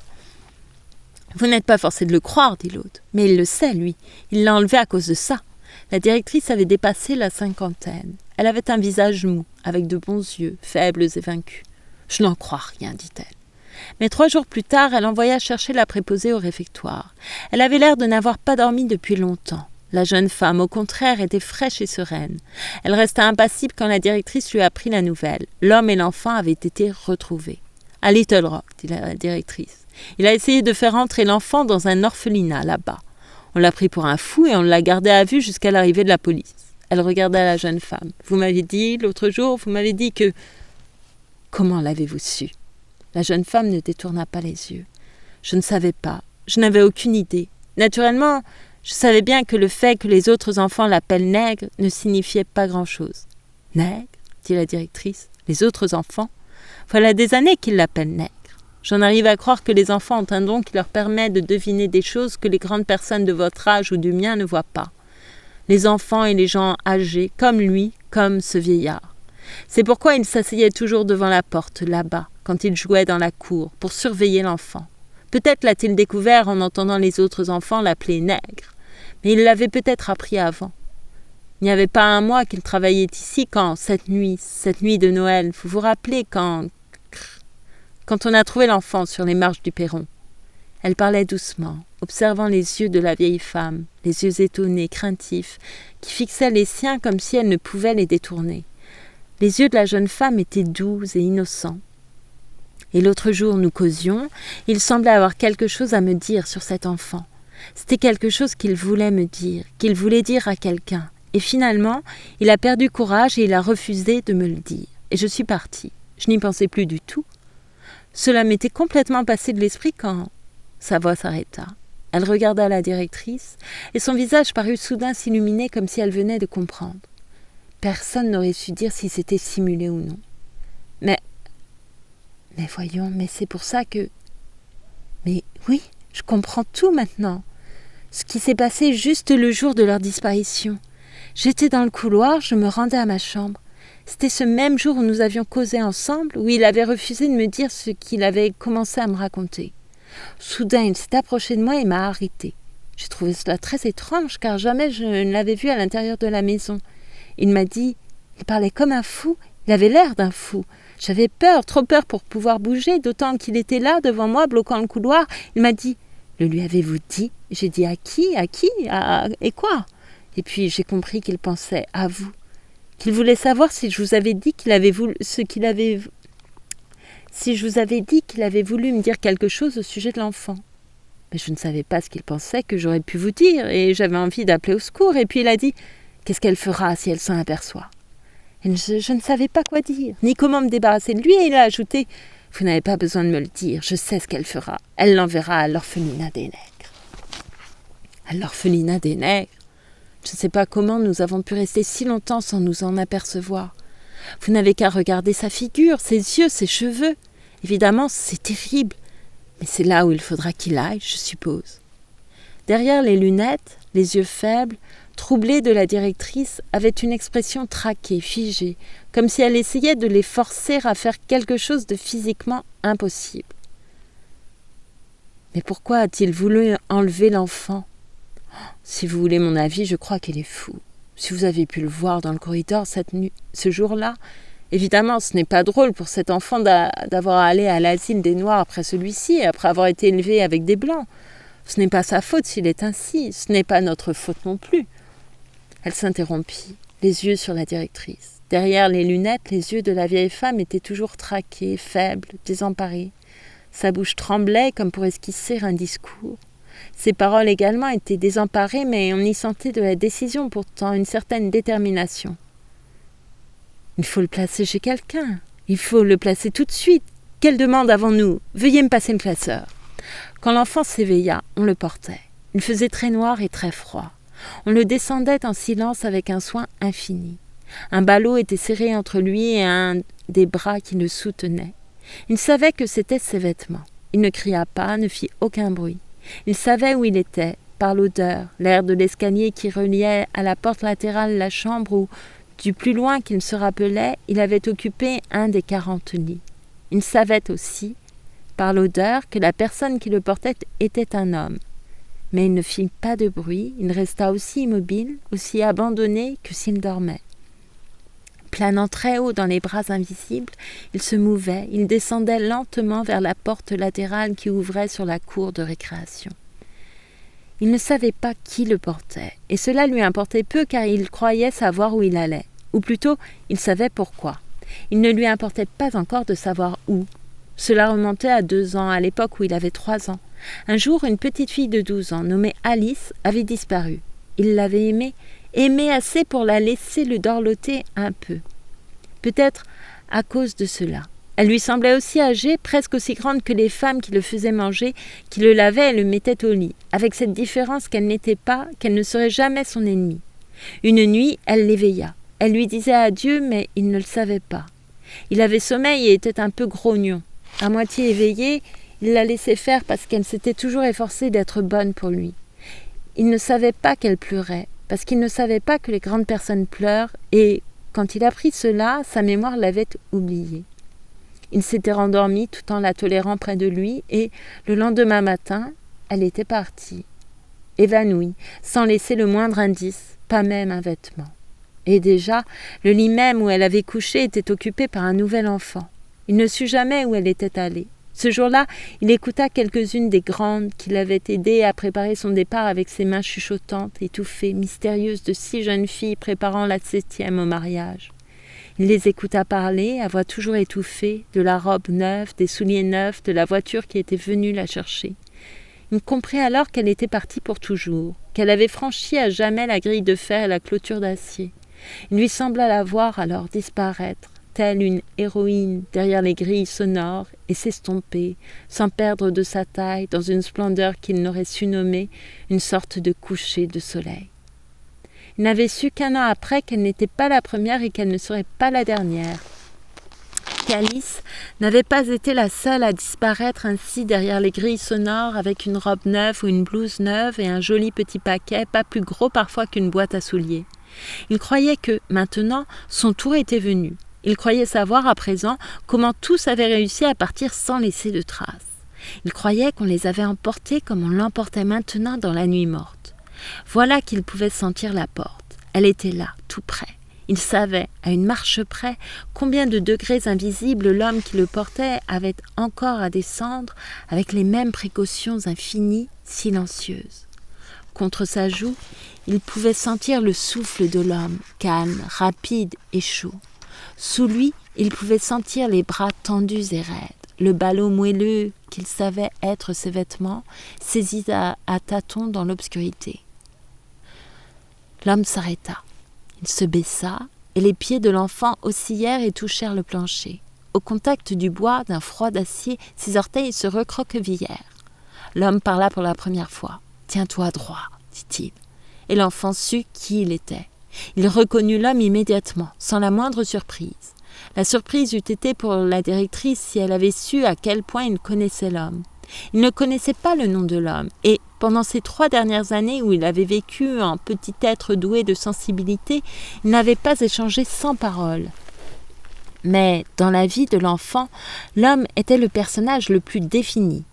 S1: Vous n'êtes pas forcé de le croire, dit l'autre. Mais il le sait, lui. Il l'a enlevé à cause de ça. La directrice avait dépassé la cinquantaine. Elle avait un visage mou, avec de bons yeux, faibles et vaincus. « Je n'en crois rien, dit-elle. » Mais 3 jours plus tard, elle envoya chercher la préposée au réfectoire. Elle avait l'air de n'avoir pas dormi depuis longtemps. La jeune femme, au contraire, était fraîche et sereine. Elle resta impassible quand la directrice lui apprit la nouvelle. L'homme et l'enfant avaient été retrouvés. « À Little Rock, dit la directrice. Il a essayé de faire entrer l'enfant dans un orphelinat là-bas. On l'a pris pour un fou et on l'a gardé à vue jusqu'à l'arrivée de la police. » Elle regarda la jeune femme. « Vous m'avez dit, l'autre jour, vous m'avez dit que... » »« Comment l'avez-vous su ?» La jeune femme ne détourna pas les yeux. « Je ne savais pas. Je n'avais aucune idée. Naturellement, je savais bien que le fait que les autres enfants l'appellent nègre ne signifiait pas grand-chose. »« Nègre ?» dit la directrice. « Les autres enfants ? Voilà des années qu'ils l'appellent nègre. J'en arrive à croire que les enfants ont un don qui leur permet de deviner des choses que les grandes personnes de votre âge ou du mien ne voient pas. Les enfants et les gens âgés, comme lui, comme ce vieillard. C'est pourquoi il s'asseyait toujours devant la porte, là-bas, quand il jouait dans la cour, pour surveiller l'enfant. Peut-être l'a-t-il découvert en entendant les autres enfants l'appeler nègre, mais il l'avait peut-être appris avant. Il n'y avait pas un mois qu'il travaillait ici quand, cette nuit de Noël, vous vous rappelez quand on a trouvé l'enfant sur les marches du perron. » Elle parlait doucement, observant les yeux de la vieille femme, les yeux étonnés, craintifs, qui fixaient les siens comme si elle ne pouvait les détourner. Les yeux de la jeune femme étaient doux et innocents. « Et l'autre jour, nous causions, il semblait avoir quelque chose à me dire sur cet enfant. C'était quelque chose qu'il voulait me dire, qu'il voulait dire à quelqu'un. Et finalement, il a perdu courage et il a refusé de me le dire. Et je suis partie. Je n'y pensais plus du tout. Cela m'était complètement passé de l'esprit quand... » Sa voix s'arrêta. Elle regarda la directrice et son visage parut soudain s'illuminer comme si elle venait de comprendre. Personne n'aurait su dire si c'était simulé ou non. Mais voyons, mais c'est pour ça que... Mais oui, je comprends tout maintenant. ce qui s'est passé juste le jour de leur disparition. J'étais dans le couloir, je me rendais à ma chambre. C'était ce même jour où nous avions causé ensemble, où il avait refusé de me dire ce qu'il avait commencé à me raconter. Soudain, il s'est approché de moi et m'a arrêté. J'ai trouvé cela très étrange, car jamais je ne l'avais vu à l'intérieur de la maison. Il m'a dit, il parlait comme un fou, il avait l'air d'un fou. J'avais peur, trop peur pour pouvoir bouger, d'autant qu'il était là, devant moi, bloquant le couloir. Il m'a dit, le lui avez-vous dit? J'ai dit, à qui? Et quoi? Et puis j'ai compris qu'il pensait à vous. Qu'il voulait savoir si je vous avais dit qu'il avait voulu si je vous avais dit qu'il avait voulu me dire quelque chose au sujet de l'enfant. Mais je ne savais pas ce qu'il pensait que j'aurais pu vous dire, et j'avais envie d'appeler au secours, et puis il a dit « Qu'est-ce qu'elle fera si elle s'en aperçoit ?» Et je ne savais pas quoi dire, ni comment me débarrasser de lui, et il a ajouté « Vous n'avez pas besoin de me le dire, je sais ce qu'elle fera. Elle l'enverra à l'orphelinat des nègres. » À l'orphelinat des nègres? Je ne sais pas comment nous avons pu rester si longtemps sans nous en apercevoir. Vous n'avez qu'à regarder sa figure, ses yeux, ses cheveux. Évidemment, c'est terrible. Mais c'est là où il faudra qu'il aille, je suppose. Derrière les lunettes, les yeux faibles, troublés de la directrice, avaient une expression traquée, figée, comme si elle essayait de les forcer à faire quelque chose de physiquement impossible. Mais pourquoi a-t-il voulu enlever l'enfant? Si vous voulez mon avis, je crois qu'il est fou. Si vous avez pu le voir dans le corridor ce jour-là, évidemment, ce n'est pas drôle pour cet enfant d'avoir allé à l'asile des Noirs après celui-ci, après avoir été élevé avec des Blancs. Ce n'est pas sa faute s'il est ainsi, ce n'est pas notre faute non plus. Elle s'interrompit, les yeux sur la directrice. Derrière les lunettes, les yeux de la vieille femme étaient toujours traqués, faibles, désemparés. Sa bouche tremblait comme pour esquisser un discours. Ses paroles également étaient désemparées, mais on y sentait de la décision pourtant, une certaine détermination. Il faut le placer chez quelqu'un. Il faut le placer tout de suite. Quelle demande avons-nous? Veuillez me passer le classeur. Quand l'enfant s'éveilla, on le portait. Il faisait très noir et très froid. On le descendait en silence avec un soin infini. Un ballot était serré entre lui et un des bras qui le soutenaient. Il savait que c'étaient ses vêtements. Il ne cria pas, ne fit aucun bruit. Il savait où il était, par l'odeur, l'air de l'escalier qui reliait à la porte latérale la chambre où, du plus loin qu'il se rappelait, il avait occupé un des 40 lits. Il savait aussi, par l'odeur, que la personne qui le portait était un homme. Mais il ne fit pas de bruit, il resta aussi immobile, aussi abandonné que s'il dormait. Planant très haut dans les bras invisibles, il se mouvait, il descendait lentement vers la porte latérale qui ouvrait sur la cour de récréation. Il ne savait pas qui le portait, et cela lui importait peu car il croyait savoir où il allait, ou plutôt, il savait pourquoi. Il ne lui importait pas encore de savoir où. Cela remontait à 2 ans, à l'époque où il avait 3 ans. Un jour, une petite fille de 12 ans, nommée Alice, avait disparu. Il l'avait aimée assez pour la laisser le dorloter un peu. Peut-être à cause de cela. Elle lui semblait aussi âgée, presque aussi grande que les femmes qui le faisaient manger, qui le lavaient et le mettaient au lit, avec cette différence qu'elle ne serait jamais son ennemie. Une nuit, elle l'éveilla. Elle lui disait adieu, mais il ne le savait pas. Il avait sommeil et était un peu grognon. À moitié éveillé, il la laissait faire parce qu'elle s'était toujours efforcée d'être bonne pour lui. Il ne savait pas qu'elle pleurait, parce qu'il ne savait pas que les grandes personnes pleurent, et quand il apprit cela, sa mémoire l'avait oublié. Il s'était rendormi tout en la tolérant près de lui, et le lendemain matin, elle était partie, évanouie, sans laisser le moindre indice, pas même un vêtement. Et déjà, le lit même où elle avait couché était occupé par un nouvel enfant. Il ne sut jamais où elle était allée. Ce jour-là, il écouta quelques-unes des grandes qui l'avaient aidé à préparer son départ avec ses mains chuchotantes, étouffées, mystérieuses de 6 jeunes filles préparant la 7e au mariage. Il les écouta parler, à voix toujours étouffée, de la robe neuve, des souliers neufs, de la voiture qui était venue la chercher. Il comprit alors qu'elle était partie pour toujours, qu'elle avait franchi à jamais la grille de fer et la clôture d'acier. Il lui sembla la voir alors disparaître, telle une héroïne derrière les grilles sonores, et s'estomper, sans perdre de sa taille, dans une splendeur qu'il n'aurait su nommer une sorte de coucher de soleil. Il n'avait su qu'1 an après qu'elle n'était pas la première et qu'elle ne serait pas la dernière. qu'Alice n'avait pas été la seule à disparaître ainsi derrière les grilles sonores avec une robe neuve ou une blouse neuve et un joli petit paquet, pas plus gros parfois qu'une boîte à souliers. Il croyait que, maintenant, son tour était venu. Il croyait savoir à présent comment tous avaient réussi à partir sans laisser de traces. Il croyait qu'on les avait emportés comme on l'emportait maintenant dans la nuit morte. Voilà qu'il pouvait sentir la porte. Elle était là, tout près. Il savait, à une marche près, combien de degrés invisibles l'homme qui le portait avait encore à descendre avec les mêmes précautions infinies, silencieuses. Contre sa joue, il pouvait sentir le souffle de l'homme, calme, rapide et chaud. Sous lui, il pouvait sentir les bras tendus et raides, le ballot moelleux qu'il savait être ses vêtements, saisis à tâtons dans l'obscurité. L'homme s'arrêta. Il se baissa, et les pieds de l'enfant oscillèrent et touchèrent le plancher. Au contact du bois, d'un froid d'acier, ses orteils se recroquevillèrent. L'homme parla pour la première fois. « Tiens-toi droit », dit-il. Et l'enfant sut qui il était. Il reconnut l'homme immédiatement, sans la moindre surprise. La surprise eût été pour la directrice si elle avait su à quel point il connaissait l'homme. Il ne connaissait pas le nom de l'homme, et pendant ces 3 dernières années où il avait vécu en petit être doué de sensibilité, il n'avait pas échangé 100 paroles. Mais dans la vie de l'enfant, l'homme était le personnage le plus défini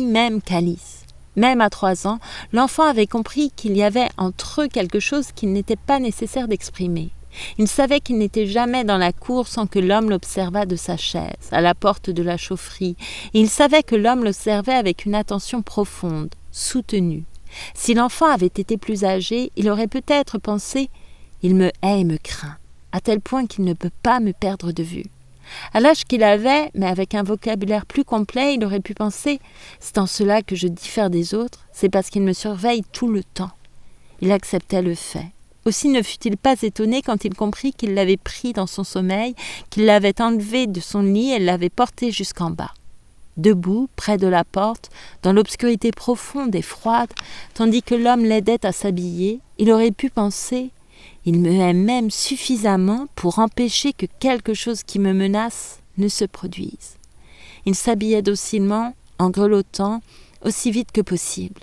S1: même qu'Alice. Même à 3 ans, l'enfant avait compris qu'il y avait entre eux quelque chose qu'il n'était pas nécessaire d'exprimer. Il savait qu'il n'était jamais dans la cour sans que l'homme l'observât de sa chaise, à la porte de la chaufferie, et il savait que l'homme l'observait avec une attention profonde, soutenue. Si l'enfant avait été plus âgé, il aurait peut-être pensé « Il me hait et me craint », à tel point qu'il ne peut pas me perdre de vue. À l'âge qu'il avait, mais avec un vocabulaire plus complet, il aurait pu penser « C'est en cela que je diffère des autres, c'est parce qu'il me surveille tout le temps ». Il acceptait le fait. Aussi ne fut-il pas étonné quand il comprit qu'il l'avait pris dans son sommeil, qu'il l'avait enlevé de son lit et l'avait porté jusqu'en bas. Debout, près de la porte, dans l'obscurité profonde et froide, tandis que l'homme l'aidait à s'habiller, il aurait pu penser « Il me hait même suffisamment pour empêcher que quelque chose qui me menace ne se produise. » Il s'habillait docilement, en grelottant, aussi vite que possible.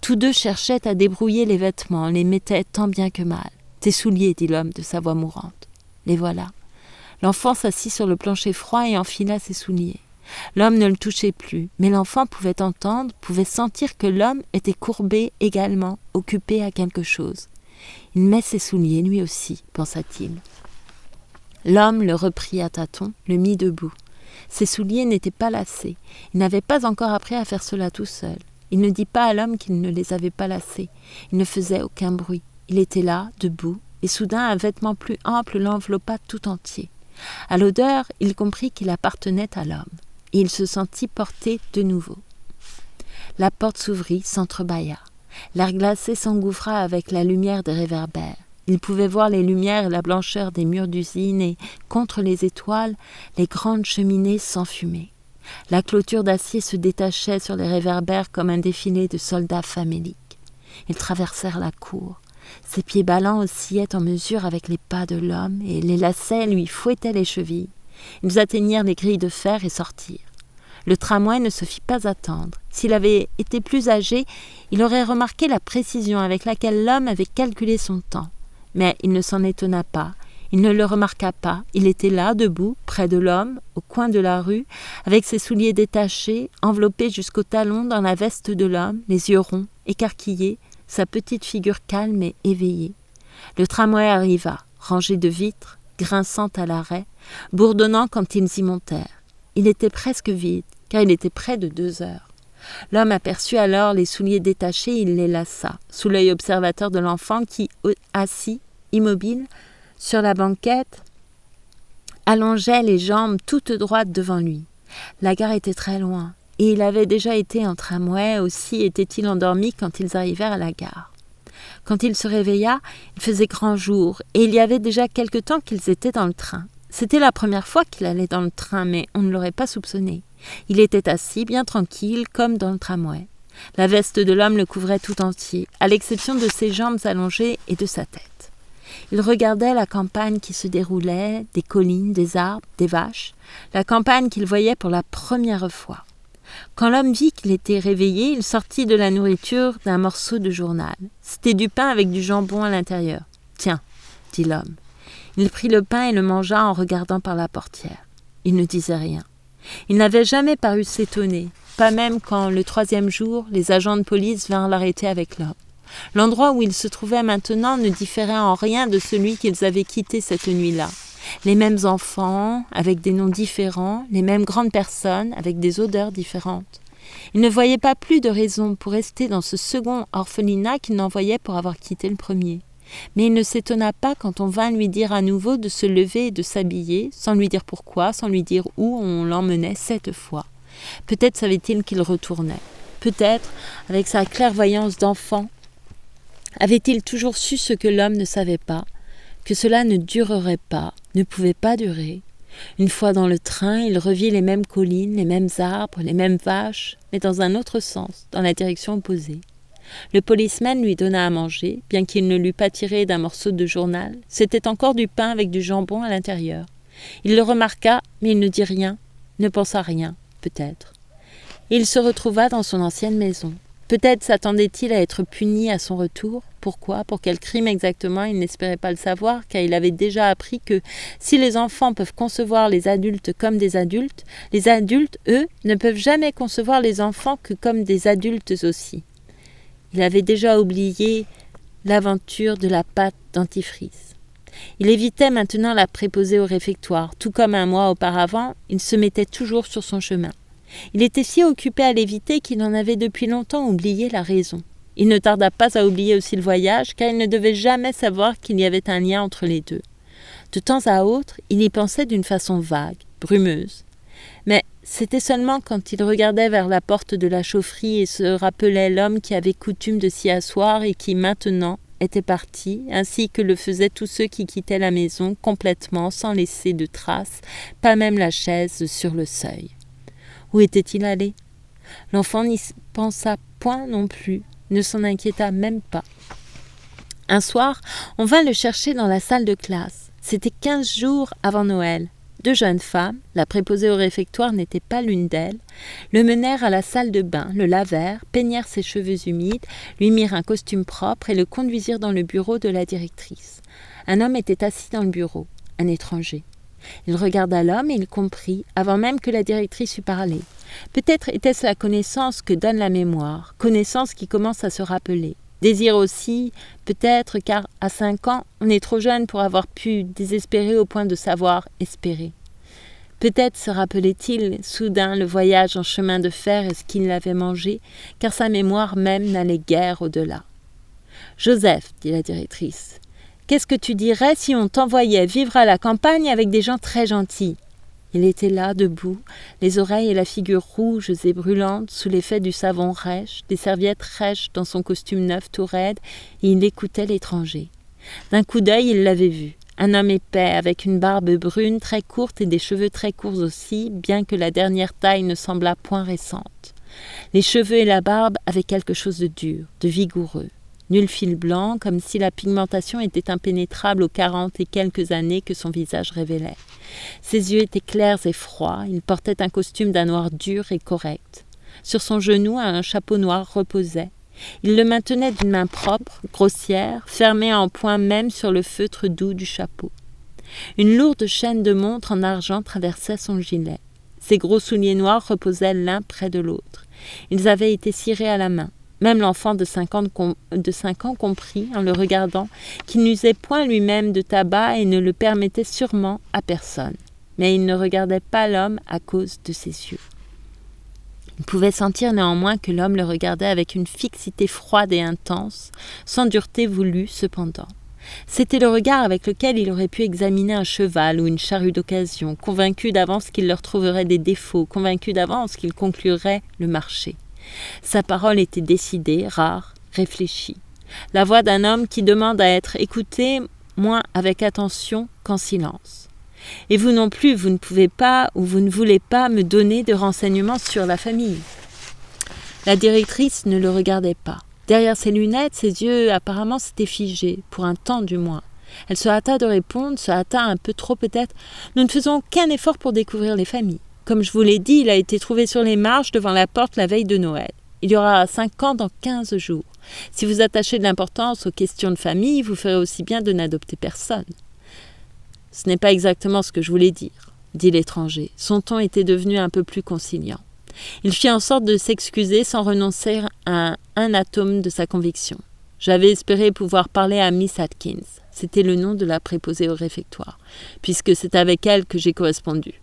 S1: Tous deux cherchaient à débrouiller les vêtements, les mettaient tant bien que mal. « Tes souliers, dit l'homme de sa voix mourante. Les voilà. » L'enfant s'assit sur le plancher froid et enfila ses souliers. L'homme ne le touchait plus, mais l'enfant pouvait entendre, pouvait sentir que l'homme était courbé également, occupé à quelque chose. Il met ses souliers, lui aussi, pensa-t-il. L'homme le reprit à tâtons, le mit debout. Ses souliers n'étaient pas lacés. Il n'avait pas encore appris à faire cela tout seul. Il ne dit pas à l'homme qu'il ne les avait pas lacés. Il ne faisait aucun bruit. Il était là, debout, et soudain un vêtement plus ample l'enveloppa tout entier. À l'odeur, il comprit qu'il appartenait à l'homme, et il se sentit porté de nouveau. La porte s'ouvrit, s'entrebâilla. L'air glacé s'engouffra avec la lumière des réverbères. Il pouvait voir les lumières et la blancheur des murs d'usine et, contre les étoiles, les grandes cheminées s'enfumaient. La clôture d'acier se détachait sur les réverbères comme un défilé de soldats faméliques. Ils traversèrent la cour. Ses pieds ballants oscillaient en mesure avec les pas de l'homme et les lacets lui fouettaient les chevilles. Ils atteignirent les grilles de fer et sortirent. Le tramway ne se fit pas attendre. S'il avait été plus âgé, il aurait remarqué la précision avec laquelle l'homme avait calculé son temps. Mais il ne s'en étonna pas. Il ne le remarqua pas. Il était là, debout, près de l'homme, au coin de la rue, avec ses souliers détachés, enveloppés jusqu'au talon dans la veste de l'homme, les yeux ronds, écarquillés, sa petite figure calme et éveillée. Le tramway arriva, rangé de vitres, grinçant à l'arrêt, bourdonnant quand ils y montèrent. Il était presque vide, car il était près de 2 heures. L'homme aperçut alors les souliers détachés et il les laça, sous l'œil observateur de l'enfant qui, assis, immobile, sur la banquette, allongeait les jambes toutes droites devant lui. La gare était très loin, et il avait déjà été en tramway, aussi était-il endormi quand ils arrivèrent à la gare. Quand il se réveilla, il faisait grand jour, et il y avait déjà quelque temps qu'ils étaient dans le train. C'était la première fois qu'il allait dans le train, mais on ne l'aurait pas soupçonné. Il était assis, bien tranquille, comme dans le tramway. La veste de l'homme le couvrait tout entier, à l'exception de ses jambes allongées et de sa tête. Il regardait la campagne qui se déroulait, des collines, des arbres, des vaches, la campagne qu'il voyait pour la première fois. Quand l'homme vit qu'il était réveillé, il sortit de la nourriture d'un morceau de journal. C'était du pain avec du jambon à l'intérieur. « Tiens », dit l'homme. Il prit le pain et le mangea en regardant par la portière. Il ne disait rien. Il n'avait jamais paru s'étonner, pas même quand, le 3e jour, les agents de police vinrent l'arrêter avec l'homme. L'endroit où il se trouvait maintenant ne différait en rien de celui qu'ils avaient quitté cette nuit-là. Les mêmes enfants, avec des noms différents, les mêmes grandes personnes, avec des odeurs différentes. Il ne voyait pas plus de raison pour rester dans ce second orphelinat qu'il n'en voyait pour avoir quitté le premier. Mais il ne s'étonna pas quand on vint lui dire à nouveau de se lever et de s'habiller, sans lui dire pourquoi, sans lui dire où on l'emmenait cette fois. Peut-être savait-il qu'il retournait. Peut-être, avec sa clairvoyance d'enfant, avait-il toujours su ce que l'homme ne savait pas, que cela ne durerait pas, ne pouvait pas durer. Une fois dans le train, il revit les mêmes collines, les mêmes arbres, les mêmes vaches, mais dans un autre sens, dans la direction opposée. Le policeman lui donna à manger, bien qu'il ne l'eût pas tiré d'un morceau de journal. C'était encore du pain avec du jambon à l'intérieur. Il le remarqua, mais il ne dit rien, ne pensa rien, peut-être. Et il se retrouva dans son ancienne maison. Peut-être s'attendait-il à être puni à son retour. Pourquoi ? Pour quel crime exactement ? Il n'espérait pas le savoir, car il avait déjà appris que si les enfants peuvent concevoir les adultes comme des adultes, les adultes, eux, ne peuvent jamais concevoir les enfants que comme des adultes aussi. Il avait déjà oublié l'aventure de la pâte dentifrice. Il évitait maintenant la préposée au réfectoire. Tout comme un mois auparavant, il se mettait toujours sur son chemin. Il était si occupé à l'éviter qu'il en avait depuis longtemps oublié la raison. Il ne tarda pas à oublier aussi le voyage, car il ne devait jamais savoir qu'il y avait un lien entre les deux. De temps à autre, il y pensait d'une façon vague, brumeuse. Mais c'était seulement quand il regardait vers la porte de la chaufferie et se rappelait l'homme qui avait coutume de s'y asseoir et qui, maintenant, était parti, ainsi que le faisaient tous ceux qui quittaient la maison complètement, sans laisser de traces, pas même la chaise sur le seuil. Où était-il allé ? L'enfant n'y pensa point non plus, ne s'en inquiéta même pas. Un soir, on vint le chercher dans la salle de classe. C'était 15 jours avant Noël. 2 jeunes femmes, la préposée au réfectoire n'était pas l'une d'elles, le menèrent à la salle de bain, le lavèrent, peignèrent ses cheveux humides, lui mirent un costume propre et le conduisirent dans le bureau de la directrice. Un homme était assis dans le bureau, un étranger. Il regarda l'homme et il comprit, avant même que la directrice eût parlé. Peut-être était-ce la connaissance que donne la mémoire, connaissance qui commence à se rappeler. Désir aussi, peut-être, car à 5 ans, on est trop jeune pour avoir pu désespérer au point de savoir espérer. Peut-être se rappelait-il soudain le voyage en chemin de fer et ce qu'il l'avait mangé, car sa mémoire même n'allait guère au-delà. « Joseph, dit la directrice, qu'est-ce que tu dirais si on t'envoyait vivre à la campagne avec des gens très gentils ?» Il était là, debout, les oreilles et la figure rouges et brûlantes sous l'effet du savon rêche, des serviettes rêches dans son costume neuf tout raide, et il écoutait l'étranger. D'un coup d'œil, il l'avait vu. Un homme épais, avec une barbe brune très courte et des cheveux très courts aussi, bien que la dernière taille ne semblât point récente. Les cheveux et la barbe avaient quelque chose de dur, de vigoureux. Nul fil blanc, comme si la pigmentation était impénétrable aux 40 et quelques années que son visage révélait. Ses yeux étaient clairs et froids, il portait un costume d'un noir dur et correct. Sur son genou, un chapeau noir reposait. Il le maintenait d'une main propre, grossière, fermée en point même sur le feutre doux du chapeau. Une lourde chaîne de montre en argent traversait son gilet. Ses gros souliers noirs reposaient l'un près de l'autre. Ils avaient été cirés à la main. Même l'enfant de 5 ans comprit, en le regardant, qu'il n'usait point lui-même de tabac et ne le permettait sûrement à personne. Mais il ne regardait pas l'homme à cause de ses yeux. Il pouvait sentir néanmoins que l'homme le regardait avec une fixité froide et intense, sans dureté voulue cependant. C'était le regard avec lequel il aurait pu examiner un cheval ou une charrue d'occasion, convaincu d'avance qu'il leur trouverait des défauts, convaincu d'avance qu'il conclurait le marché. Sa parole était décidée, rare, réfléchie. La voix d'un homme qui demande à être écouté moins avec attention qu'en silence. Et vous non plus, vous ne pouvez pas ou vous ne voulez pas me donner de renseignements sur la famille. La directrice ne le regardait pas. Derrière ses lunettes, ses yeux apparemment s'étaient figés, pour un temps du moins. Elle se hâta de répondre, se hâta un peu trop peut-être. Nous ne faisons aucun effort pour découvrir les familles. Comme je vous l'ai dit, il a été trouvé sur les marches devant la porte la veille de Noël. Il y aura 5 ans dans 15 jours. Si vous attachez de l'importance aux questions de famille, vous ferez aussi bien de n'adopter personne. Ce n'est pas exactement ce que je voulais dire, dit l'étranger. Son ton était devenu un peu plus conciliant. Il fit en sorte de s'excuser sans renoncer à un atome de sa conviction. J'avais espéré pouvoir parler à Miss Atkins. C'était le nom de la préposée au réfectoire, puisque c'est avec elle que j'ai correspondu.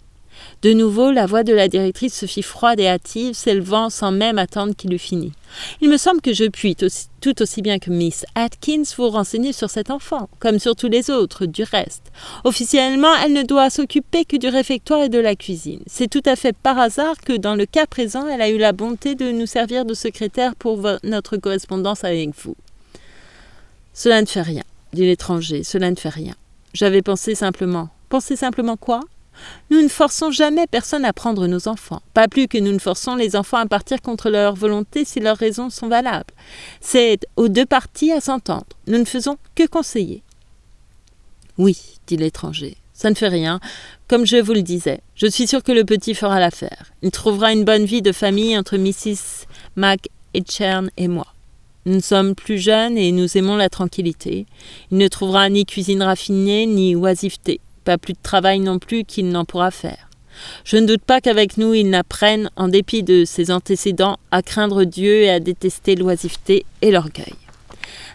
S1: De nouveau, la voix de la directrice se fit froide et hâtive, s'élevant sans même attendre qu'il eût fini. « Il me semble que je puis, tout aussi bien que Miss Atkins, vous renseigner sur cet enfant, comme sur tous les autres, du reste. Officiellement, elle ne doit s'occuper que du réfectoire et de la cuisine. C'est tout à fait par hasard que, dans le cas présent, elle a eu la bonté de nous servir de secrétaire pour notre correspondance avec vous. » « Cela ne fait rien, dit l'étranger, cela ne fait rien. J'avais pensé simplement. Pensez simplement quoi ? Nous ne forçons jamais personne à prendre nos enfants, pas plus que nous ne forçons les enfants à partir contre leur volonté si leurs raisons sont valables. C'est aux deux parties à s'entendre. Nous ne faisons que conseiller. Oui, dit l'étranger, ça ne fait rien. Comme je vous le disais, je suis sûr que le petit fera l'affaire. Il trouvera une bonne vie de famille entre Mrs. McEachern et moi. Nous sommes plus jeunes et nous aimons la tranquillité. Il ne trouvera ni cuisine raffinée ni oisiveté. Pas plus de travail non plus qu'il n'en pourra faire. Je ne doute pas qu'avec nous, il n'apprenne, en dépit de ses antécédents, à craindre Dieu et à détester l'oisiveté et l'orgueil.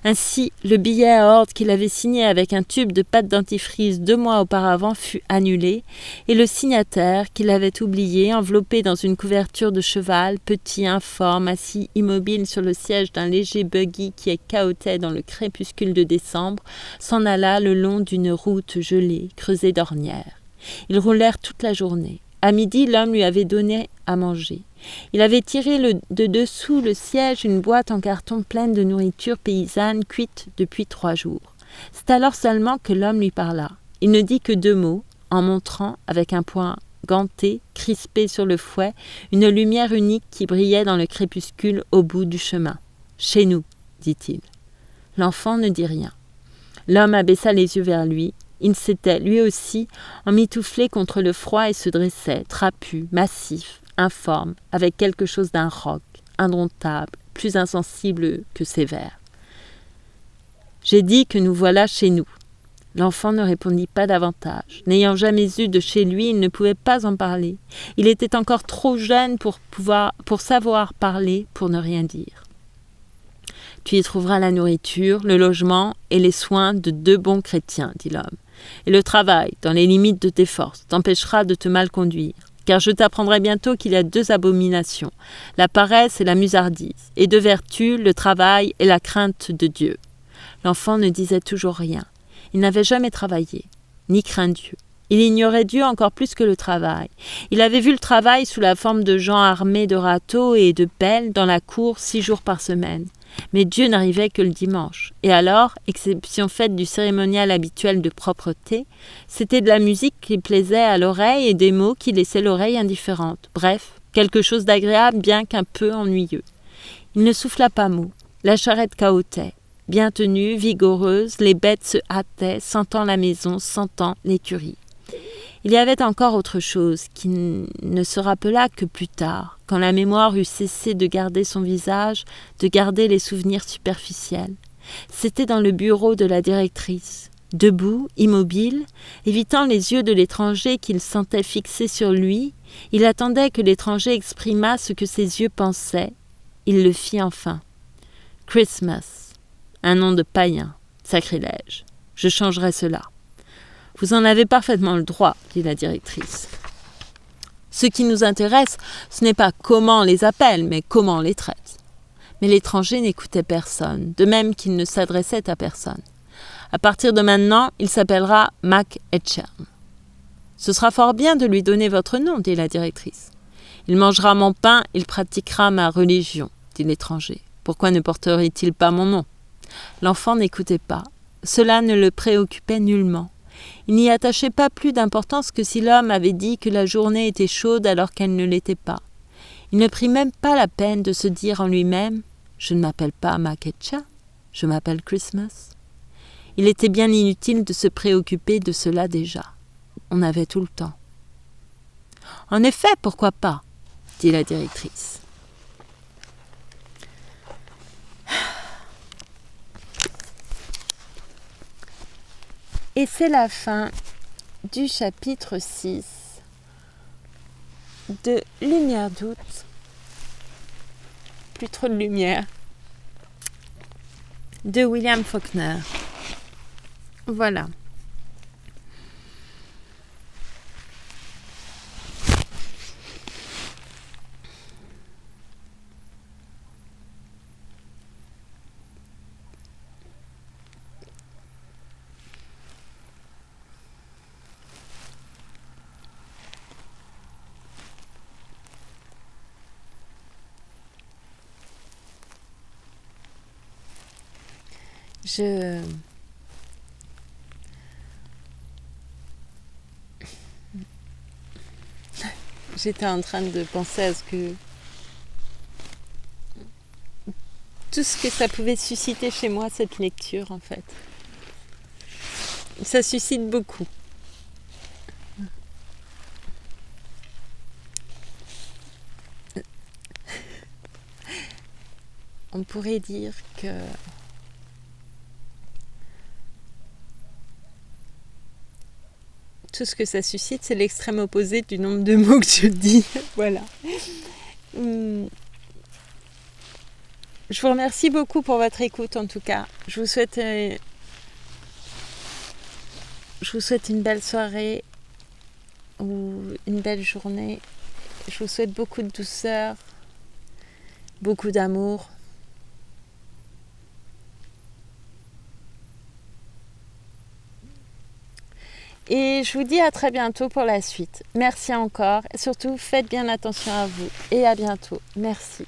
S1: Ainsi, le billet à ordre qu'il avait signé avec un tube de pâte dentifrice 2 mois auparavant fut annulé, et le signataire, qu'il avait oublié, enveloppé dans une couverture de cheval, petit, informe, assis immobile sur le siège d'un léger buggy qui cahotait dans le crépuscule de décembre, s'en alla le long d'une route gelée, creusée d'ornières. Ils roulèrent toute la journée. À midi, l'homme lui avait donné à manger. Il avait tiré de dessous le siège une boîte en carton pleine de nourriture paysanne cuite depuis 3 jours. C'est alors seulement que l'homme lui parla. Il ne dit que 2 mots, en montrant, avec un poing ganté, crispé sur le fouet, une lumière unique qui brillait dans le crépuscule au bout du chemin. « Chez nous », dit-il. L'enfant ne dit rien. L'homme abaissa les yeux vers lui. Il s'était, lui aussi, emmitouflé contre le froid et se dressait, trapu, massif, informe, avec quelque chose d'un roc, indomptable, plus insensible que sévère. « J'ai dit que nous voilà chez nous. » L'enfant ne répondit pas davantage. N'ayant jamais eu de chez lui, il ne pouvait pas en parler. Il était encore trop jeune pour savoir parler, pour ne rien dire. « Tu y trouveras la nourriture, le logement et les soins de 2 bons chrétiens, dit l'homme. Et le travail, dans les limites de tes forces, t'empêchera de te mal conduire. Car je t'apprendrai bientôt qu'il y a 2 abominations, la paresse et la musardise, et 2 vertus, le travail et la crainte de Dieu. » L'enfant ne disait toujours rien. Il n'avait jamais travaillé, ni craint Dieu. Il ignorait Dieu encore plus que le travail. Il avait vu le travail sous la forme de gens armés de râteaux et de pelles dans la cour 6 jours par semaine. Mais Dieu n'arrivait que le dimanche. Et alors, exception faite du cérémonial habituel de propreté, c'était de la musique qui plaisait à l'oreille et des mots qui laissaient l'oreille indifférente. Bref, quelque chose d'agréable bien qu'un peu ennuyeux. Il ne souffla pas mot. La charrette cahotait. Bien tenue, vigoureuse, les bêtes se hâtaient, sentant la maison, sentant l'écurie. Il y avait encore autre chose qui ne se rappela que plus tard, quand la mémoire eut cessé de garder son visage, de garder les souvenirs superficiels. C'était dans le bureau de la directrice. Debout, immobile, évitant les yeux de l'étranger qu'il sentait fixés sur lui, il attendait que l'étranger exprimât ce que ses yeux pensaient. Il le fit enfin. « Christmas », un nom de païen, sacrilège. Je changerai cela. Vous en avez parfaitement le droit, dit la directrice. Ce qui nous intéresse, ce n'est pas comment on les appelle, mais comment on les traite. Mais l'étranger n'écoutait personne, de même qu'il ne s'adressait à personne. À partir de maintenant, il s'appellera McEachern. Ce sera fort bien de lui donner votre nom, dit la directrice. Il mangera mon pain, il pratiquera ma religion, dit l'étranger. Pourquoi ne porterait-il pas mon nom ? L'enfant n'écoutait pas. Cela ne le préoccupait nullement. Il n'y attachait pas plus d'importance que si l'homme avait dit que la journée était chaude alors qu'elle ne l'était pas. Il ne prit même pas la peine de se dire en lui-même « Je ne m'appelle pas McEachern, je m'appelle Christmas ». Il était bien inutile de se préoccuper de cela déjà. On avait tout le temps. En effet, pourquoi pas, dit la directrice. Et c'est la fin du chapitre 6 de Lumière d'août. Plus trop de lumière. De William Faulkner. Voilà. J'étais en train de penser à tout ce que ça pouvait susciter chez moi, cette lecture, en fait. Ça suscite beaucoup. On pourrait dire que tout ce que ça suscite, c'est l'extrême opposé du nombre de mots que je dis. Voilà. Je vous remercie beaucoup pour votre écoute, en tout cas. Je vous souhaite une belle soirée ou une belle journée. Je vous souhaite beaucoup de douceur, beaucoup d'amour. Et je vous dis à très bientôt pour la suite. Merci encore. Et surtout, faites bien attention à vous. Et à bientôt. Merci.